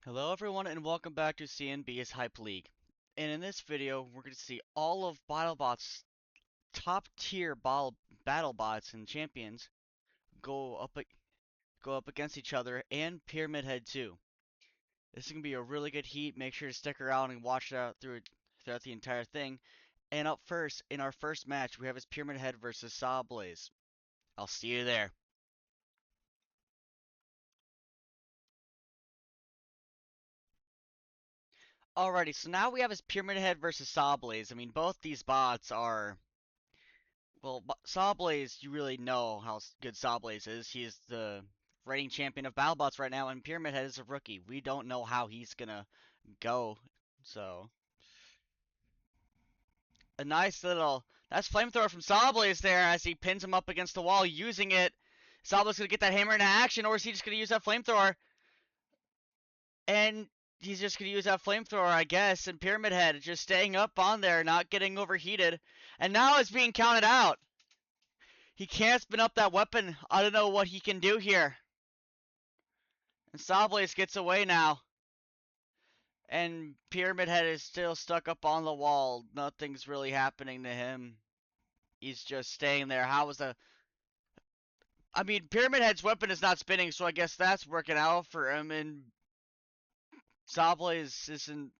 Hello everyone and welcome back to CNB's Hype League. And in this video, we're going to see all of BattleBot's top tier BattleBots and champions go up against each other and Pyramid Head too. This is going to be a really good heat. Make sure to stick around and watch it out throughout the entire thing. And up first, in our first match, we have his Pyramid Head versus Sawblaze. I'll see you there. Alrighty, so now we have his Pyramid Head versus Sawblaze. I mean, both these bots are well, Sawblaze, you really know how good Sawblaze is. He is the reigning champion of BattleBots right now, and Pyramid Head is a rookie. We don't know how he's gonna go. So, a nice little that's flamethrower from Sawblaze there as he pins him up against the wall using it. Sawblaze gonna get that hammer into action, or is he just gonna use that flamethrower? And he's just gonna use that flamethrower, I guess. And Pyramid Head just staying up on there, not getting overheated, and now it's being counted out. He can't spin up that weapon. I don't know what he can do here. And Sawblaze gets away now. And Pyramid Head is still stuck up on the wall. Nothing's really happening to him. He's just staying there. How was the... I mean, Pyramid Head's weapon is not spinning, so I guess that's working out for him. And Sawblaze isn't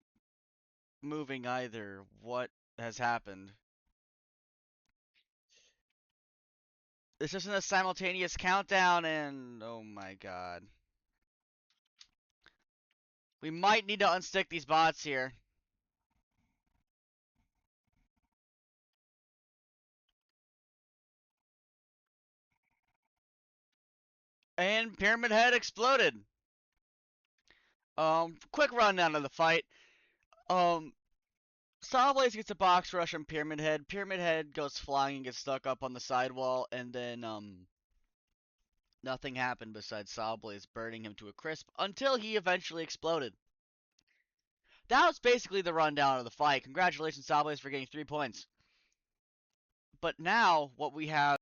moving either. What has happened? This isn't a simultaneous countdown, and... oh my god. We might need to unstick these bots here. And Pyramid Head exploded. Quick rundown of the fight. Um, Sawblaze gets a box rush on Pyramid Head. Pyramid Head goes flying and gets stuck up on the sidewall, and then, nothing happened besides Sawblaze burning him to a crisp until he eventually exploded. That was basically the rundown of the fight. Congratulations, Sawblaze, for getting 3 points. But now, what we have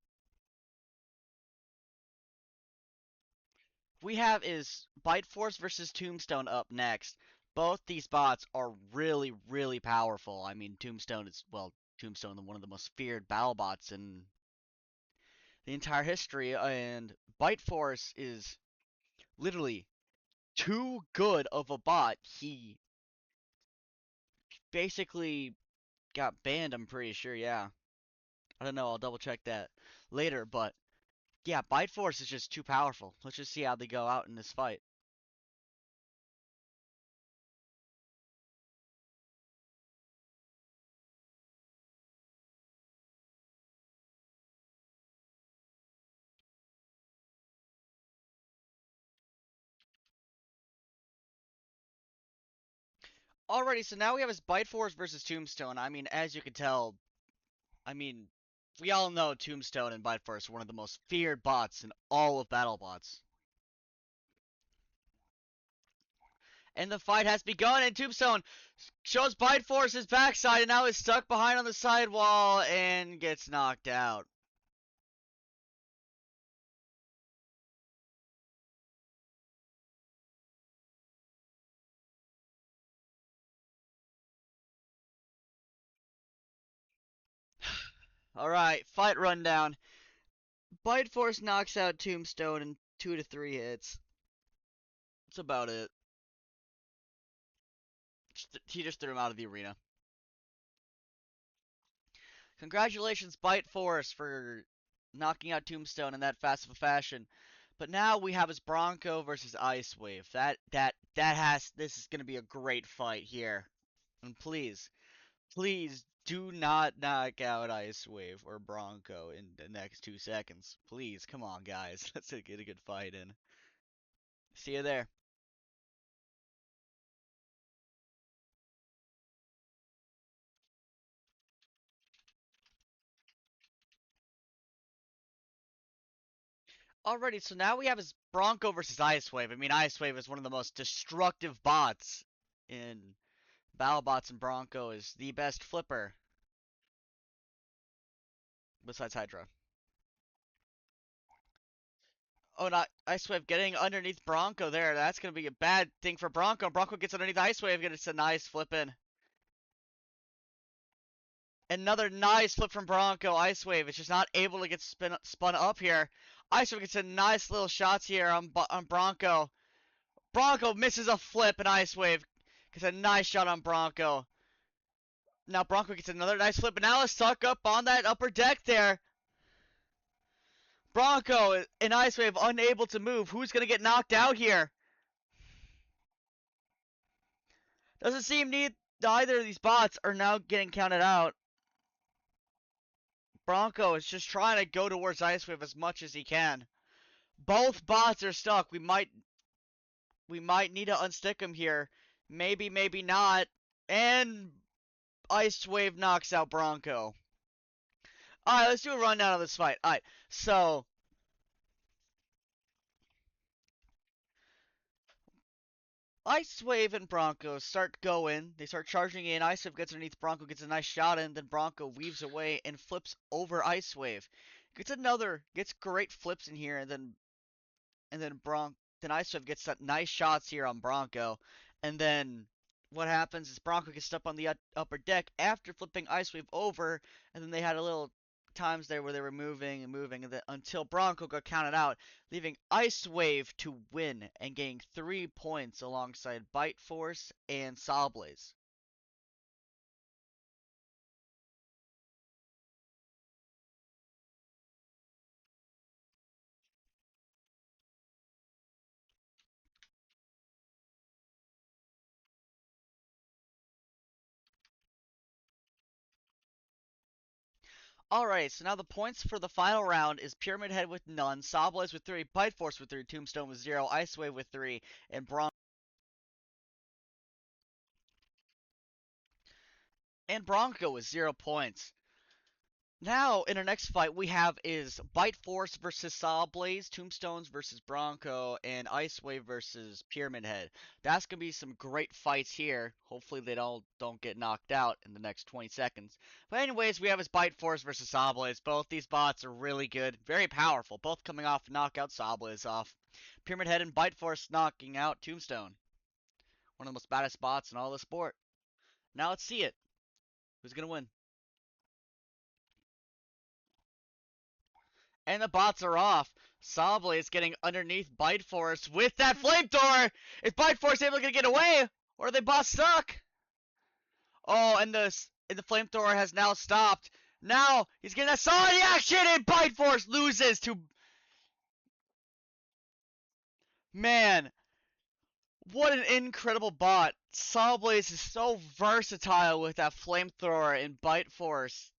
is Biteforce versus Tombstone up next. Both these bots are really, really powerful. I mean, Tombstone is, well, Tombstone, one of the most feared battle bots in the entire history, and Biteforce is literally too good of a bot. He basically got banned, I'm pretty sure, yeah. I don't know, I'll double check that later, but yeah, Biteforce is just too powerful. Let's just see how they go out in this fight. Alrighty, so now we have his Biteforce versus Tombstone. I mean, as you can tell, I mean, we all know Tombstone and Biteforce are one of the most feared bots in all of BattleBots. And the fight has begun, and Tombstone shows Biteforce's backside, and now is stuck behind on the sidewall and gets knocked out. Alright, fight rundown. Biteforce knocks out Tombstone in 2 to 3 hits. That's about it. He just threw him out of the arena. Congratulations, Biteforce, for knocking out Tombstone in that fast of a fashion. But now we have his Bronco versus Icewave. This is gonna be a great fight here. And please, please do not knock out Icewave or Bronco in the next 2 seconds. Please, come on, guys. Let's get a good fight in. See you there. Alrighty, so now we have his Bronco versus Icewave. I mean, Icewave is one of the most destructive bots in BattleBots, and Bronco is the best flipper besides Hydra. Oh, not Icewave getting underneath Bronco there. That's going to be a bad thing for Bronco. Bronco gets underneath Icewave. Gets a nice flip in. Another nice flip from Bronco. Icewave is just not able to get spun up here. Icewave gets a nice little shots here on Bronco. Bronco misses a flip, and Icewave gets a nice shot on Bronco. Now Bronco gets another nice flip, and now is stuck up on that upper deck there. Bronco and Icewave unable to move. Who's going to get knocked out here? Doesn't seem neither of these bots are now getting counted out. Bronco is just trying to go towards Icewave as much as he can. Both bots are stuck. We might need to unstick him here. Maybe, maybe not. And Icewave knocks out Bronco. Alright, let's do a rundown of this fight. Alright, so Icewave and Bronco start going. They start charging in. Icewave gets underneath Bronco, gets a nice shot in. Then Bronco weaves away and flips over Icewave. Gets great flips in here, and then Icewave gets that nice shots here on Bronco. And then what happens is Bronco gets up on the upper deck after flipping Icewave over, and then they had a little times there where they were moving and moving, and then until Bronco got counted out, leaving Icewave to win and getting 3 points alongside Biteforce and Sawblaze. Alright, so now the points for the final round is Pyramid Head with none, Sawblaze with 3, Biteforce with 3, Tombstone with 0, Icewave with 3, and Bronco with 0 points. Now, in our next fight, we have is Biteforce versus Sawblaze, Tombstones versus Bronco, and Icewave versus Pyramid Head. That's going to be some great fights here. Hopefully they don't get knocked out in the next 20 seconds. But anyways, we have is Biteforce versus Sawblaze. Both these bots are really good, very powerful, both coming off to knock out Sawblaze off. Pyramid Head and Biteforce knocking out Tombstone. One of the most baddest bots in all the sport. Now let's see it. Who's going to win? And the bots are off. Sawblaze getting underneath Biteforce with that flamethrower. Is Biteforce able to get away? Or are they bots stuck? Oh, and the flamethrower has now stopped. Now he's getting that solid action, and Biteforce loses to. Man, what an incredible bot. Sawblaze is so versatile with that flamethrower, and Biteforce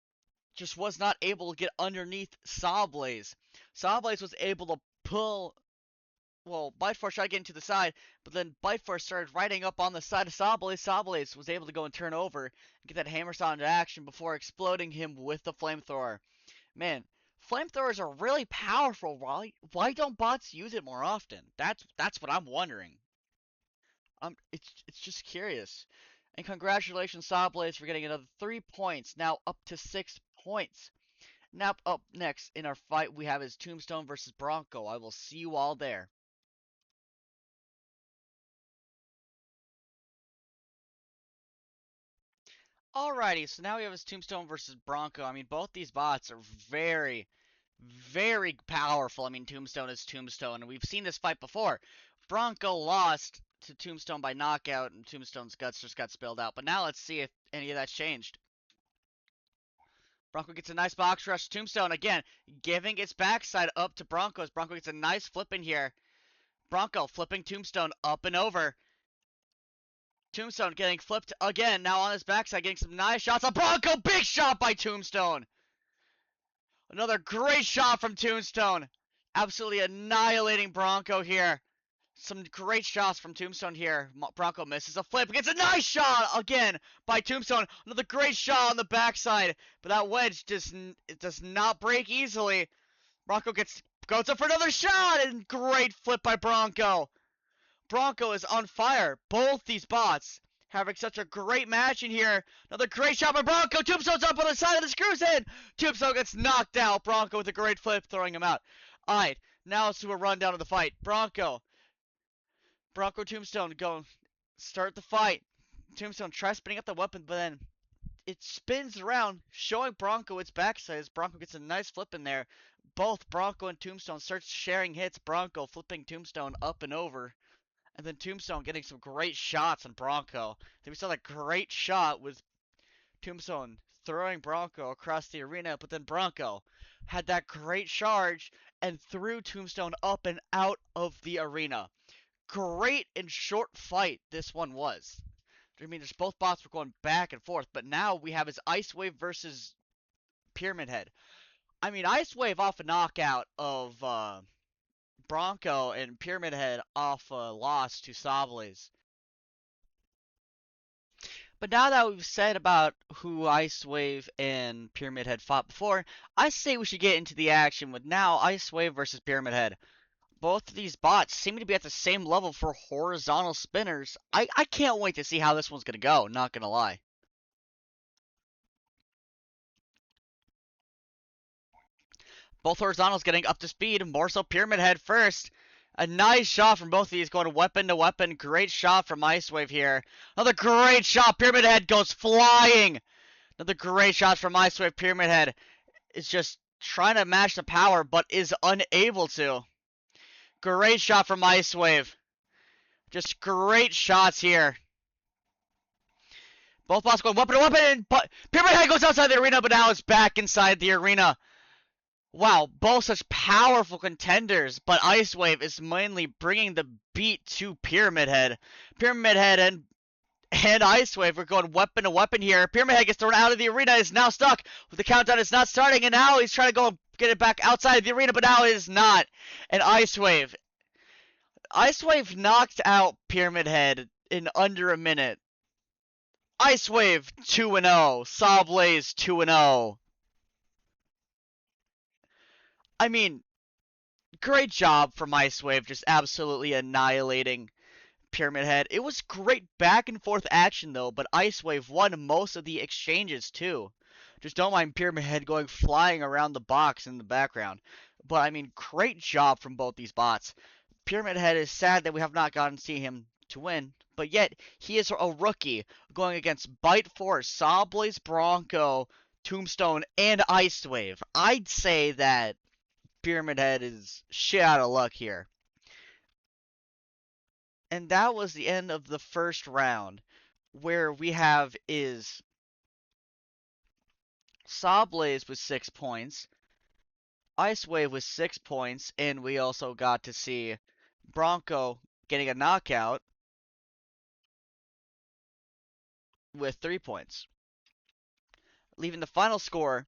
just was not able to get underneath Sawblaze. Sawblaze was able to pull. Well, Biteforce tried getting to the side, but then Biteforce started riding up on the side of Sawblaze. Sawblaze was able to go and turn over and get that hammer saw into action before exploding him with the flamethrower. Man, flamethrowers are really powerful. Why don't bots use it more often? That's what I'm wondering. It's just curious. And congratulations, Sawblaze, for getting another 3 points. Now up to 6 points. Now up next in our fight we have is Tombstone versus Bronco. I will see you all there. Alrighty, so now we have his Tombstone versus Bronco. I mean, both these bots are very, very powerful. I mean, Tombstone is Tombstone, and we've seen this fight before. Bronco lost to Tombstone by knockout, and Tombstone's guts just got spilled out. But now let's see if any of that's changed. Bronco gets a nice box rush. Tombstone, again, giving its backside up to Bronco's. Bronco gets a nice flip in here. Bronco flipping Tombstone up and over. Tombstone getting flipped again, now on his backside, getting some nice shots on Bronco. Big shot by Tombstone. Another great shot from Tombstone. Absolutely annihilating Bronco here. Some great shots from Tombstone here. Bronco misses a flip. Gets a nice shot again by Tombstone. Another great shot on the backside. But that wedge does not break easily. Bronco goes up for another shot. And great flip by Bronco. Bronco is on fire. Both these bots having such a great match in here. Another great shot by Bronco. Tombstone's up on the side of the screws in. Tombstone gets knocked out. Bronco with a great flip, throwing him out. Alright, Now let's do a rundown of the fight. Bronco Tombstone go start the fight. Tombstone tries spinning up the weapon, but then it spins around, showing Bronco its backside as Bronco gets a nice flip in there. Both Bronco and Tombstone start sharing hits. Bronco flipping Tombstone up and over. And then Tombstone getting some great shots on Bronco. Then we saw that great shot with Tombstone throwing Bronco across the arena, but then Bronco had that great charge and threw Tombstone up and out of the arena. Great and short fight this one was. I mean, there's both bots were going back and forth, but now we have his Icewave versus Pyramid Head. I mean, Icewave off a knockout of Bronco and Pyramid Head off a loss to Sawblaze. But now that we've said about who Icewave and Pyramid Head fought before, I say we should get into the action with now Icewave versus Pyramid Head. Both of these bots seem to be at the same level for horizontal spinners. I can't wait to see how this one's going to go, not going to lie. Both horizontals getting up to speed, more so Pyramid Head first. A nice shot from both of these going weapon to weapon. Great shot from Icewave here. Another great shot. Pyramid Head goes flying. Another great shot from Icewave. Pyramid Head is just trying to match the power, but is unable to. Great shot from Icewave. Just great shots here. Both bots going weapon to weapon, but Pyramid Head goes outside the arena, but now it's back inside the arena. Wow, both such powerful contenders, but Icewave is mainly bringing the beat to Pyramid Head. Pyramid Head and Icewave are going weapon to weapon here. Pyramid Head gets thrown out of the arena, is now stuck. The countdown is not starting, and now he's trying to go get it back outside the arena, but now it is not. And Icewave knocked out Pyramid Head in under a minute. Icewave 2-0, Sawblaze 2-0. I mean, great job from Icewave, just absolutely annihilating Pyramid Head. It was great back and forth action though, but Icewave won most of the exchanges too. Just don't mind Pyramid Head going flying around the box in the background. But I mean, great job from both these bots. Pyramid Head is sad that we have not gotten to see him to win, but yet he is a rookie going against Biteforce, Sawblaze, Bronco, Tombstone, and Icewave. I'd say that Pyramid Head is shit out of luck here. And that was the end of the first round, where we have is Sawblaze with 6 points, Icewave with 6 points, and we also got to see Bronco getting a knockout with 3 points. Leaving the final score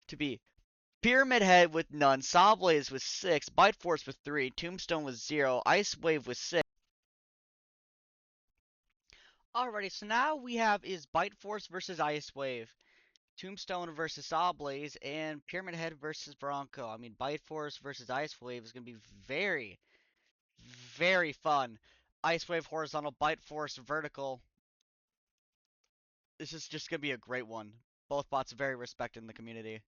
to be Pyramid Head with none, Sawblaze with 6, Biteforce with 3, Tombstone with 0, Icewave with 6. Alrighty, so now we have is Biteforce versus Icewave, Tombstone versus Sawblaze, and Pyramid Head versus Bronco. I mean, Biteforce versus Icewave is going to be very, very fun. Icewave horizontal, Biteforce vertical. This is just going to be a great one. Both bots are very respected in the community.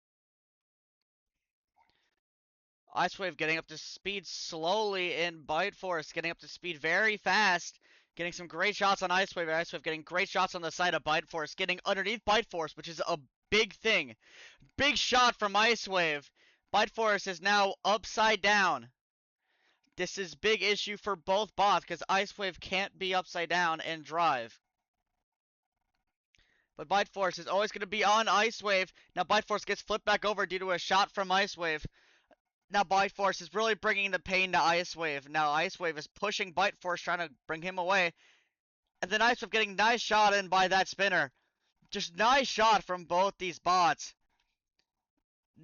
Icewave getting up to speed slowly, and Biteforce getting up to speed very fast. Getting some great shots on Icewave. Icewave getting great shots on the side of Biteforce. Getting underneath Biteforce, which is a big thing. Big shot from Icewave. Biteforce is now upside down. This is big issue for both bots because Icewave can't be upside down and drive. But Biteforce is always going to be on Icewave. Now Biteforce gets flipped back over due to a shot from Icewave. Now Biteforce is really bringing the pain to Icewave. Now Icewave is pushing Biteforce, trying to bring him away. And then Icewave getting nice shot in by that spinner. Just nice shot from both these bots.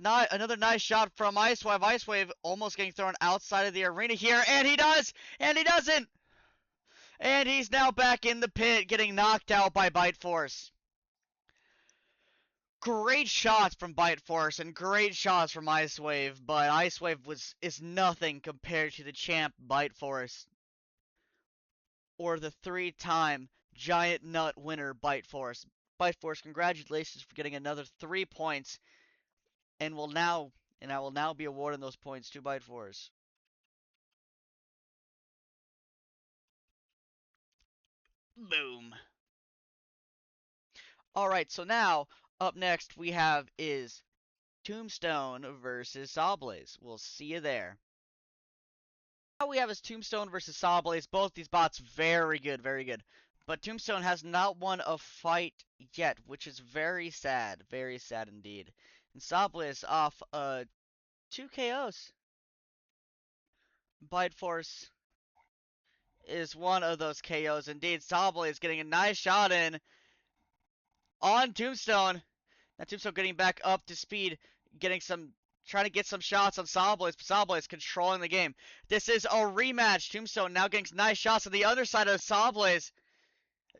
Another nice shot from Icewave. Icewave almost getting thrown outside of the arena here. And he does! And he doesn't! And he's now back in the pit, getting knocked out by Biteforce. Great shots from Biteforce and great shots from Icewave, but Icewave is nothing compared to the champ Biteforce. Or the 3-time Giant Nut winner Biteforce. Biteforce, congratulations for getting another 3 points. And I will now be awarding those points to Biteforce. Boom. Alright, so now, up next we have is Tombstone versus Sawblaze. We'll see you there. Now we have is Tombstone versus Sawblaze. Both these bots very good, very good. But Tombstone has not won a fight yet, which is very sad indeed. And Sawblaze off 2 KOs. Biteforce is one of those KOs indeed. Sawblaze getting a nice shot in on Tombstone. Now Tombstone getting back up to speed, trying to get some shots on Sawblaze, but Sawblaze controlling the game. This is a rematch. Tombstone now getting nice shots on the other side of Sawblaze.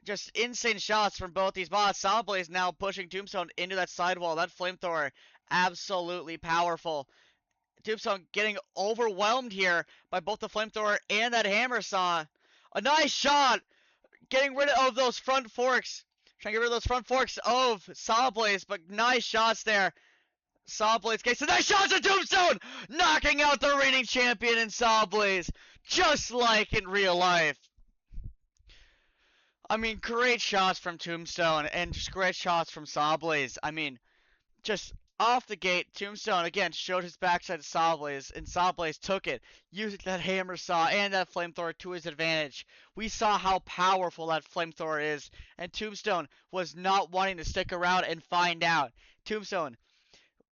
Just insane shots from both these bots. Sawblaze now pushing Tombstone into that sidewall. That flamethrower, absolutely powerful. Tombstone getting overwhelmed here by both the flamethrower and that hammer saw. A nice shot, getting rid of those front forks. Trying to get rid of those front forks of Sawblaze, but nice shots there. Sawblaze gets some nice shots at Tombstone, knocking out the reigning champion in Sawblaze, just like in real life. I mean, great shots from Tombstone and just great shots from Sawblaze. I mean, just off the gate, Tombstone again showed his backside to Sawblaze, and Sawblaze took it, using that hammer saw and that flamethrower to his advantage. We saw how powerful that flamethrower is, and Tombstone was not wanting to stick around and find out. Tombstone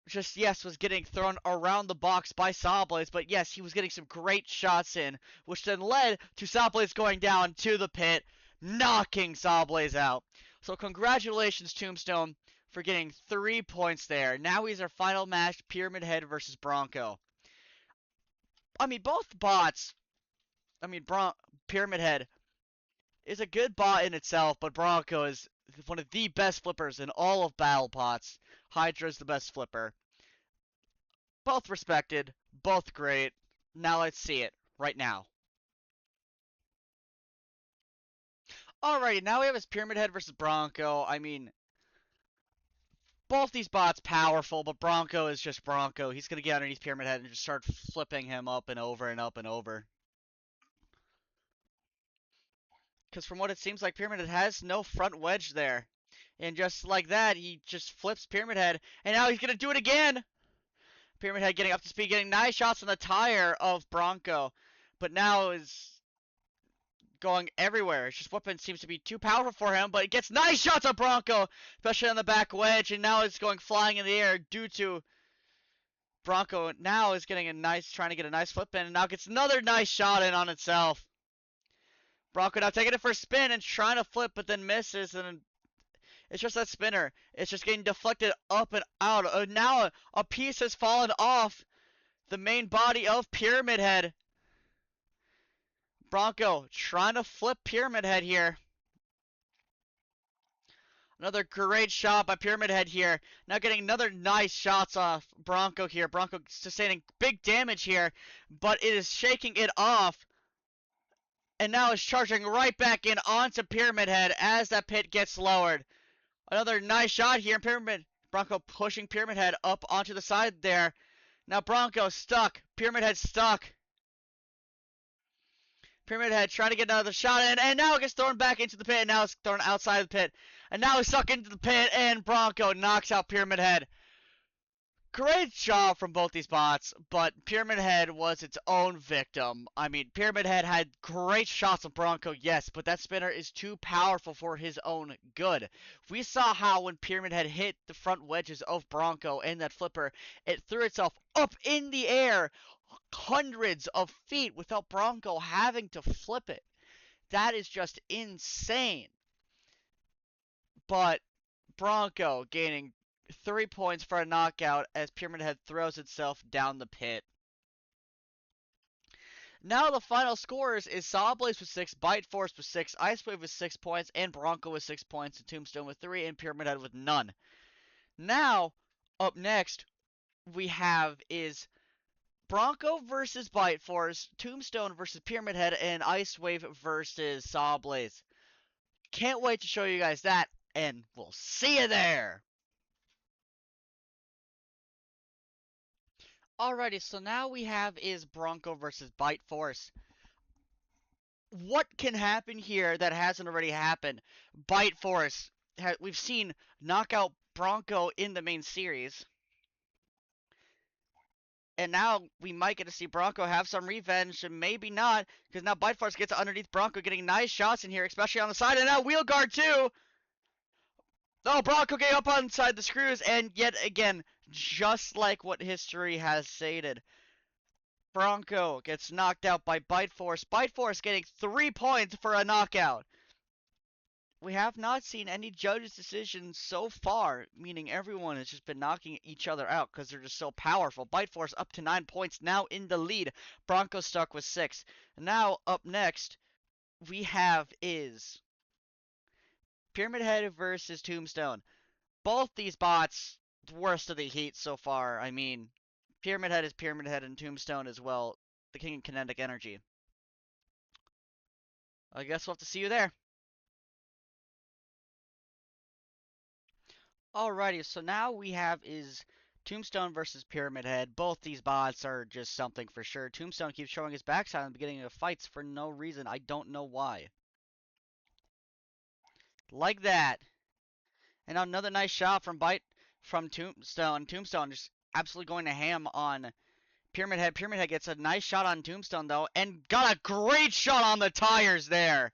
just, yes, was getting thrown around the box by Sawblaze, but yes, he was getting some great shots in, which then led to Sawblaze going down to the pit, knocking Sawblaze out. So congratulations, Tombstone, for getting 3 points there. Now he's our final match, Pyramid Head versus Bronco. I mean, both bots, Pyramid Head is a good bot in itself, but Bronco is one of the best flippers in all of battlbots. Hydra's the best flipper. Both respected, both great. Now let's see it, right now. Alrighty, now we have his Pyramid Head versus Bronco. I mean, both these bots powerful, but Bronco is just Bronco. He's going to get underneath Pyramid Head and just start flipping him up and over and up and over. Because from what it seems like, Pyramid Head has no front wedge there. And just like that, he just flips Pyramid Head. And now he's going to do it again! Pyramid Head getting up to speed, getting nice shots on the tire of Bronco. But now is going everywhere. His weapon seems to be too powerful for him, but he gets nice shots on Bronco, especially on the back wedge, and now it's going flying in the air due to Bronco now is getting trying to get a nice flip in, and now gets another nice shot in on itself. Bronco now taking it for a spin and trying to flip, but then misses, and it's just that spinner. It's just getting deflected up and out. Now a piece has fallen off the main body of Pyramid Head. Bronco trying to flip Pyramid Head here. Another great shot by Pyramid Head here. Now getting another nice shots off Bronco here. Bronco sustaining big damage here, but it is shaking it off. And now is charging right back in onto Pyramid Head as that pit gets lowered. Another nice shot here. Bronco pushing Pyramid Head up onto the side there. Now Bronco stuck. Pyramid Head stuck. Pyramid Head trying to get another shot in, and now it gets thrown back into the pit, and now it's thrown outside the pit. And now it's stuck into the pit, and Bronco knocks out Pyramid Head. Great job from both these bots, but Pyramid Head was its own victim. I mean, Pyramid Head had great shots on Bronco, yes, but that spinner is too powerful for his own good. We saw how when Pyramid Head hit the front wedges of Bronco and that flipper, it threw itself up in the air hundreds of feet without Bronco having to flip it. That is just insane. But Bronco gaining 3 points for a knockout as Pyramid Head throws itself down the pit. Now the final scores is Sawblaze with 6, Biteforce with 6, Icewave with 6 points, and Bronco with 6 points, and Tombstone with 3, and Pyramid Head with none. Now, up next, we have is Bronco versus Biteforce, Tombstone versus Pyramid Head, and Icewave versus Sawblaze. Can't wait to show you guys that, and we'll see you there! Alrighty, so now we have is Bronco versus Biteforce. What can happen here that hasn't already happened? Biteforce. We've seen knockout Bronco in the main series. And now we might get to see Bronco have some revenge, and maybe not, because now Biteforce gets underneath Bronco, getting nice shots in here, especially on the side, and now wheel guard too! Oh, Bronco getting up inside the screws, and yet again, just like what history has stated, Bronco gets knocked out by Biteforce. Biteforce getting 3 points for a knockout. We have not seen any judges' decisions so far, meaning everyone has just been knocking each other out because they're just so powerful. Biteforce up to 9 points, now in the lead. Bronco stuck with 6. Now up next, we have is Pyramid Head versus Tombstone. Both these bots, worst of the heat so far. I mean, Pyramid Head is Pyramid Head and Tombstone as well. The King of Kinetic Energy. I guess we'll have to see you there. Alrighty, so now we have is Tombstone versus Pyramid Head. Both these bots are just something for sure. Tombstone keeps showing his backside in the beginning of fights for no reason. I don't know why. Like that. And another nice shot from Tombstone. Tombstone just absolutely going to ham on Pyramid Head. Pyramid Head gets a nice shot on Tombstone though, and got a great shot on the tires there.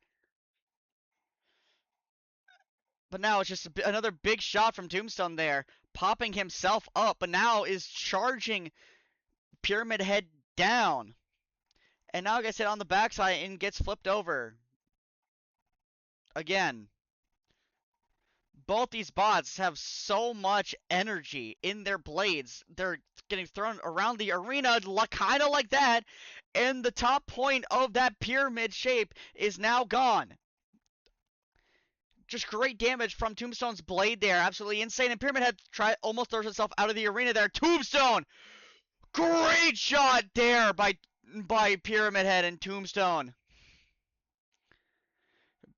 But now it's just another big shot from Tombstone there, popping himself up, but now is charging Pyramid Head down. And now gets hit on the backside and gets flipped over. Again. Both these bots have so much energy in their blades. They're getting thrown around the arena kind of like that. And the top point of that pyramid shape is now gone. Just great damage from Tombstone's blade there. Absolutely insane. And Pyramid Head almost throws himself out of the arena there. Tombstone! Great shot there by Pyramid Head and Tombstone.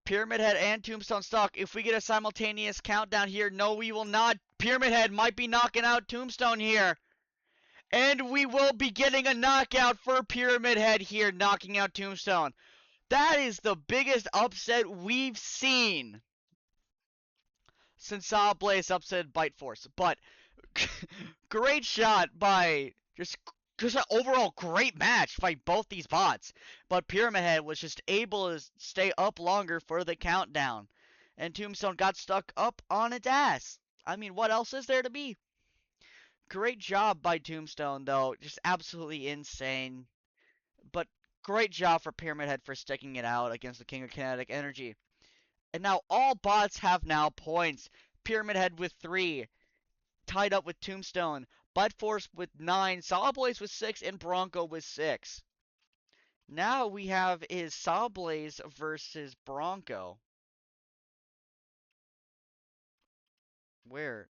Pyramid Head and Tombstone stuck. If we get a simultaneous countdown here, no, we will not. Pyramid Head might be knocking out Tombstone here. And we will be getting a knockout for Pyramid Head here, knocking out Tombstone. That is the biggest upset we've seen since Sawblaze upset Biteforce. But great shot by just an overall great match by both these bots. But Pyramid Head was just able to stay up longer for the countdown. And Tombstone got stuck up on its ass. I mean, what else is there to be? Great job by Tombstone, though. Just absolutely insane. But great job for Pyramid Head for sticking it out against the King of Kinetic Energy. And now all bots have now points. Pyramid Head with 3. Tied up with Tombstone. Biteforce with 9. Sawblaze with 6. And Bronco with 6. Now we have is Sawblaze versus Bronco. Where?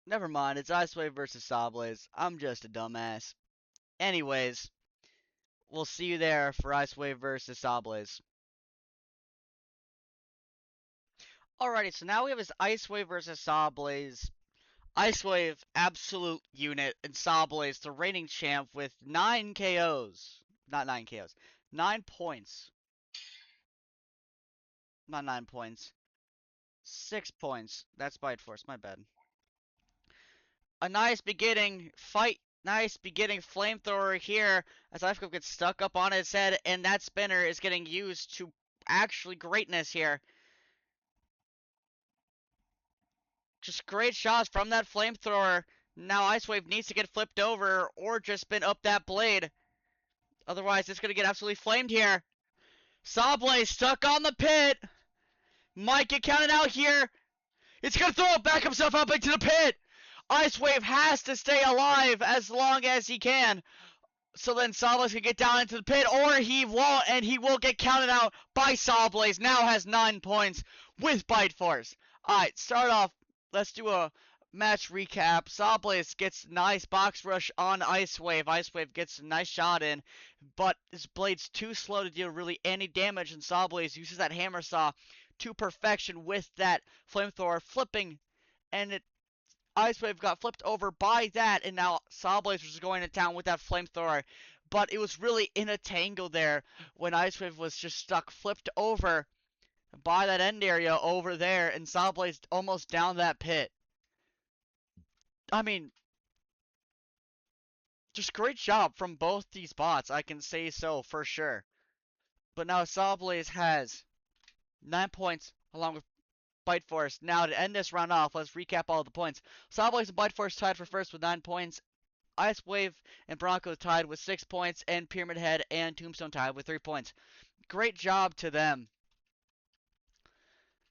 Never mind, it's Icewave versus Sawblaze. I'm just a dumbass. Anyways, we'll see you there for Icewave versus Sawblaze. Alrighty, so now we have this Icewave versus Sawblaze. Icewave, absolute unit, and Sawblaze, the reigning champ with 9 KOs. Not 9 KOs. 9 points. Not 9 points. 6 points. That's Biteforce, my bad. A nice beginning fight. Nice beginning flamethrower here as Icewave gets stuck up on his head, and that spinner is getting used to actually greatness here. Just great shots from that flamethrower. Now Icewave needs to get flipped over or just spin up that blade. Otherwise, it's going to get absolutely flamed here. Sawblaze stuck on the pit. Might get counted out here. It's going to throw it back himself up into the pit. Icewave has to stay alive as long as he can. So then Sawblaze can get down into the pit, or he won't, and he will get counted out by Sawblaze. Now has 9 points with Biteforce. Alright, start off. Let's do a match recap. Sawblaze gets nice box rush on Icewave. Icewave gets a nice shot in, but his blade's too slow to deal really any damage, and Sawblaze uses that hammer saw to perfection with that flamethrower flipping, and Icewave got flipped over by that, and now Sawblaze was going to town with that flamethrower. But it was really in a tangle there when Icewave was just stuck flipped over by that end area over there, and Sawblaze almost down that pit. I mean, just great job from both these bots, I can say so for sure. But now Sawblaze has 9 points along with Biteforce. Now to end this round off, let's recap all the points. Sawblaze and Biteforce tied for first with 9 points. Icewave and Bronco tied with 6 points, and Pyramid Head and Tombstone tied with 3 points. Great job to them.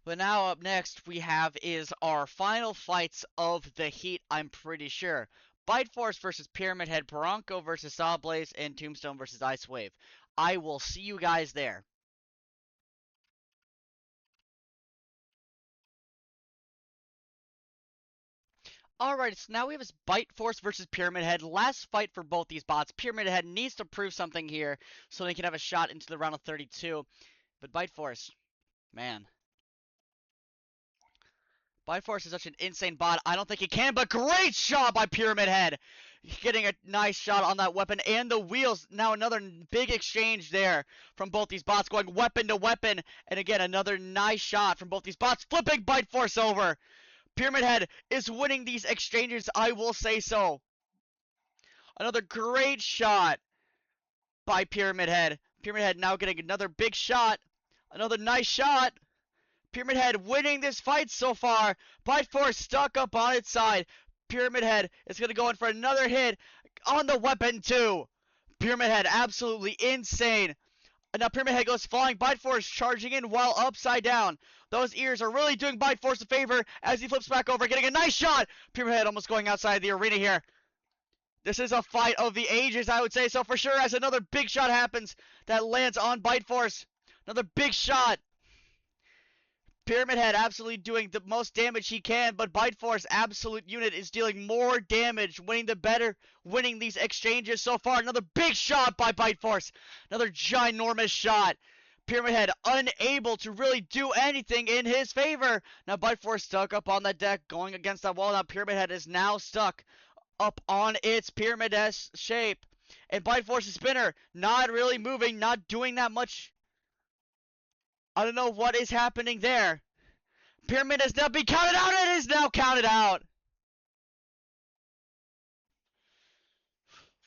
But now up next we have is our final fights of the heat, I'm pretty sure. Biteforce versus Pyramid Head, Bronco versus Sawblaze, and Tombstone versus Icewave. I will see you guys there. Alright, so now we have Biteforce versus Pyramid Head. Last fight for both these bots. Pyramid Head needs to prove something here so they can have a shot into the round of 32. But Biteforce, man. Biteforce is such an insane bot. I don't think he can, but great shot by Pyramid Head. Getting a nice shot on that weapon and the wheels. Now another big exchange there from both these bots, going weapon to weapon. And again, another nice shot from both these bots, flipping Biteforce over. Pyramid Head is winning these exchanges, I will say so. Another great shot by Pyramid Head. Pyramid Head now getting another big shot. Another nice shot. Pyramid Head winning this fight so far. Biteforce stuck up on its side. Pyramid Head is going to go in for another hit on the weapon too. Pyramid Head absolutely insane. And now Pyramid Head goes flying. Biteforce charging in while upside down. Those ears are really doing Biteforce a favor as he flips back over, getting a nice shot. Pyramid Head almost going outside the arena here. This is a fight of the ages, I would say so for sure, as another big shot happens that lands on Biteforce. Another big shot. Pyramid Head absolutely doing the most damage he can, but Biteforce absolute unit is dealing more damage, winning these exchanges so far. Another big shot by Biteforce. Another ginormous shot. Pyramid Head unable to really do anything in his favor. Now Biteforce stuck up on the deck, going against that wall. Now Pyramid Head is now stuck up on its pyramid-esque shape. And Biteforce's spinner not really moving, not doing that much. I don't know what is happening there. Pyramid has now been counted out. It is now counted out.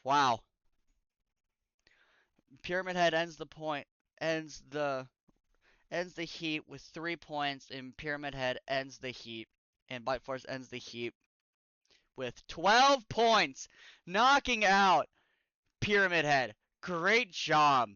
Wow. Pyramid Head ends the heat with 3 points, and Pyramid Head ends the heat, and Biteforce ends the heat with 12 points, knocking out Pyramid Head. Great job.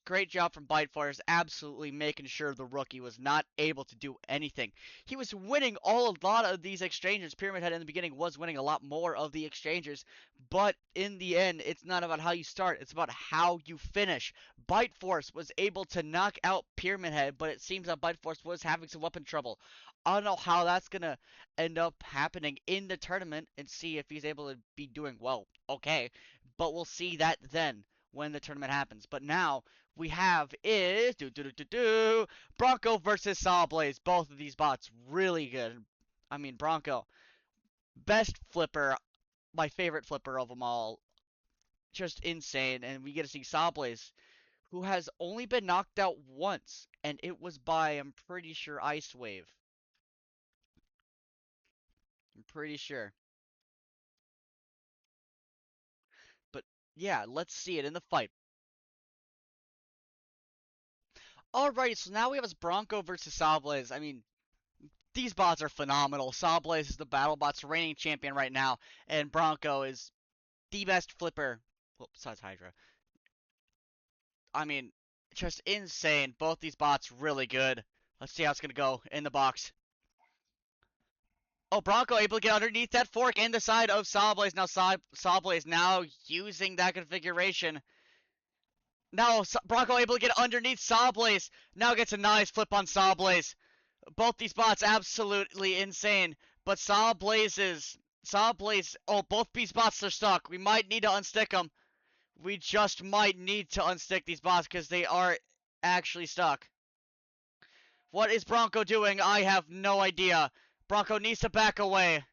Great job from Biteforce, absolutely making sure the rookie was not able to do anything. He was winning a lot of these exchanges. Pyramid Head in the beginning was winning a lot more of the exchanges, but in the end, it's not about how you start, it's about how you finish. Biteforce was able to knock out Pyramid Head, but it seems that Biteforce was having some weapon trouble. I don't know how that's going to end up happening in the tournament and see if he's able to be doing well. Okay, but we'll see that then when the tournament happens. But now we have is Bronco versus Sawblaze. Both of these bots really good. I mean, Bronco, best flipper, my favorite flipper of them all. Just insane. And we get to see Sawblaze, who has only been knocked out once, and it was by, I'm pretty sure, Icewave. I'm pretty sure. But yeah, let's see it in the fight. Alright, so now we have Bronco versus Sawblaze. I mean, these bots are phenomenal. Sawblaze is the BattleBots reigning champion right now, and Bronco is the best flipper. Well, besides Hydra. I mean, just insane. Both these bots really good. Let's see how it's going to go in the box. Oh, Bronco able to get underneath that fork in the side of Sawblaze. Now Sawblaze now using that configuration. Now Bronco able to get underneath Sawblaze. Now gets a nice flip on Sawblaze. Both these bots absolutely insane. But Sawblaze. Oh, both these bots are stuck. We might need to unstick them. We just might need to unstick these bots because they are actually stuck. What is Bronco doing? I have no idea. Bronco needs to back away.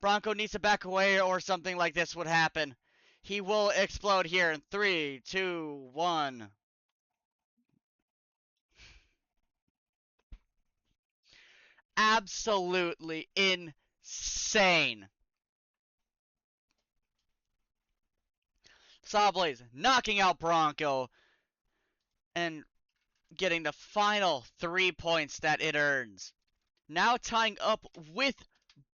Bronco needs to back away or something like this would happen. He will explode here in 3, 2, 1. Absolutely insane. Sawblaze knocking out Bronco and getting the final 3 points that it earns. Now tying up with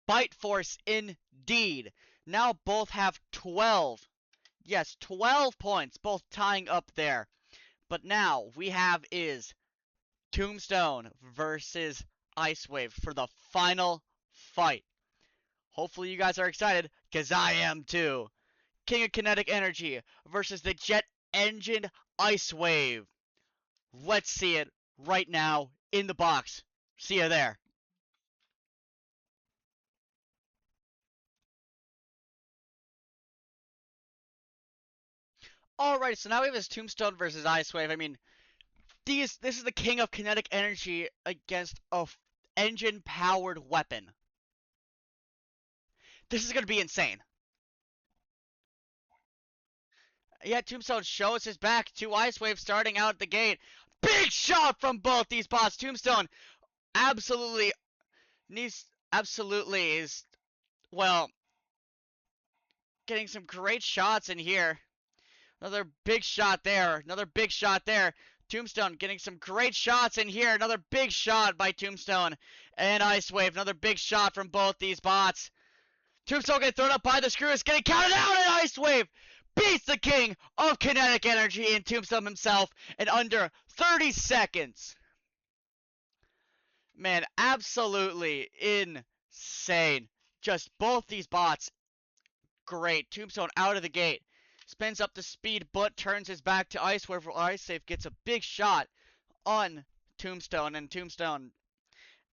Biteforce indeed. Now both have 12. Yes, 12 points, both tying up there. But now we have is Tombstone versus Icewave for the final fight. Hopefully you guys are excited, because I am too. King of Kinetic Energy versus the Jet Engine Icewave. Let's see it right now in the box. See you there. Alright, so now we have this Tombstone versus Icewave. I mean, this is the King of Kinetic Energy against a engine-powered weapon. This is going to be insane. Yeah, Tombstone shows his back to Icewave starting out at the gate. Big shot from both these bots. Tombstone absolutely is, well, getting some great shots in here. Another big shot there. Another big shot there. Tombstone getting some great shots in here. Another big shot by Tombstone and Icewave. Another big shot from both these bots. Tombstone getting thrown up by the screws. Getting counted out, and Icewave beats the King of Kinetic Energy and Tombstone himself in under 30 seconds. Man, absolutely insane. Just both these bots, great. Tombstone out of the gate. Spins up the speed, but turns his back to Icewave, where Icewave gets a big shot on Tombstone, and Tombstone,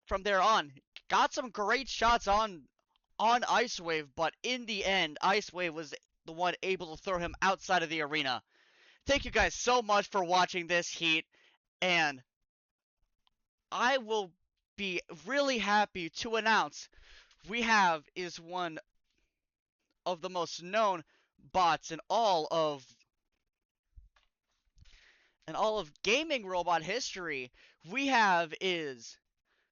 from there on, got some great shots on Icewave, but in the end, Icewave was the one able to throw him outside of the arena. Thank you guys so much for watching this heat, and I will be really happy to announce we have is one of the most known bots in all of gaming robot history. We have is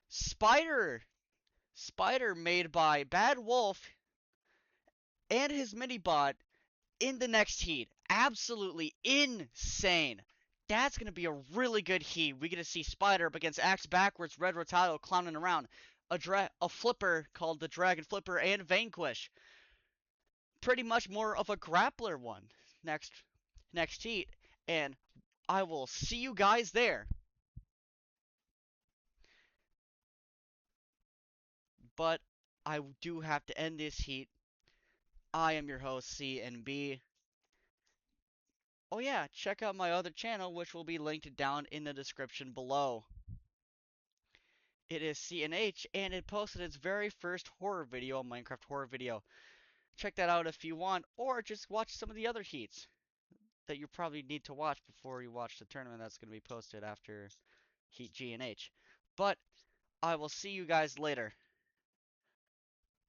Spider made by Bad Wolf and his mini bot in the next heat. Absolutely insane. That's going to be a really good heat. We're going to see Spider up against Axe Backwards, Red Rotato clowning around. A flipper called the Dragon Flipper, and Vanquish. Pretty much more of a grappler one next heat. And I will see you guys there. But I do have to end this heat. I am your host, C and B. Oh yeah, check out my other channel, which will be linked down in the description below. It is CNH, and it posted its very first horror video, Minecraft horror video. Check that out if you want, or just watch some of the other heats that you probably need to watch before you watch the tournament that's going to be posted after Heat G and H. But I will see you guys later.